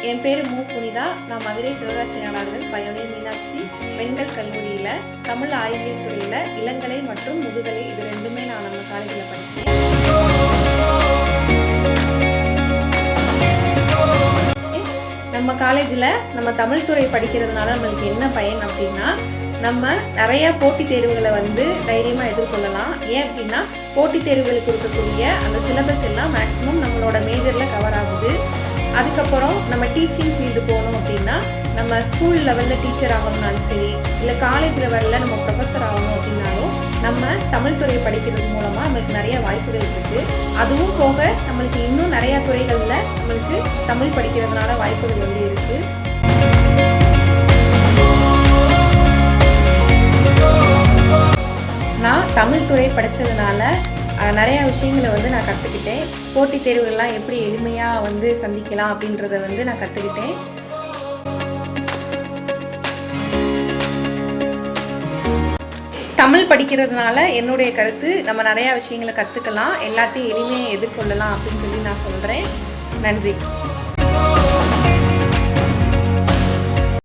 என் பேர் மு புனிதா. நான் மதுரை சிவகாசி நாடார்கள் பயோனியர் மீனாட்சி பெண்கள் கல்லூரியில் தமிழ் ஆய்வியல் துறையில் இளங்கலை மற்றும் முதுகலை இது ரெண்டுமே நான் நம்ம காலேஜில் படித்தேன். நம்ம காலேஜில் நம்ம தமிழ் துறை படிக்கிறதுனால நம்மளுக்கு என்ன பயன் அப்படின்னா, நம்ம நிறையா போட்டித் தேர்வுகளை தைரியமாக எதிர்கொள்ளலாம். ஏன் அப்படின்னா, போட்டித் தேர்வுகளுக்கு இருக்கக்கூடிய அந்த சிலபஸ் எல்லாம் மேக்ஸிமம் நம்மளோட மேஜரில் கவர் ஆகுது. அதுக்கப்புறம் நம்ம டீச்சிங் ஃபீல்டு போகணும் அப்படின்னா, நம்ம ஸ்கூல் லெவலில் டீச்சர் ஆகணும்னாலும் சரி, இல்லை காலேஜ் லெவலில் நம்ம ப்ரொஃபஸர் ஆகணும் அப்படின்னாலும் நம்ம தமிழ் துறை படிக்கிறது மூலமாக நம்மளுக்கு நிறைய வாய்ப்புகள் இருக்குது. அதுவும் போக நம்மளுக்கு இன்னும் நிறையா துறைகளில் நம்மளுக்கு தமிழ் படிக்கிறதுனால வாய்ப்புகள் இருக்குது. நான் தமிழ் துறை படித்ததுனால நிறையா விஷயங்களை நான் கற்றுக்கிட்டேன். போட்டித் தேர்வுகள்லாம் எப்படி எளிமையாக சந்திக்கலாம் அப்படின்றத நான் கற்றுக்கிட்டேன். தமிழ் படிக்கிறதுனால என்னுடைய கருத்து, நம்ம நிறையா விஷயங்களை கற்றுக்கலாம், எல்லாத்தையும் எளிமையாக எதிர்கொள்ளலாம் அப்படின்னு சொல்லி நான் சொல்கிறேன். நன்றி.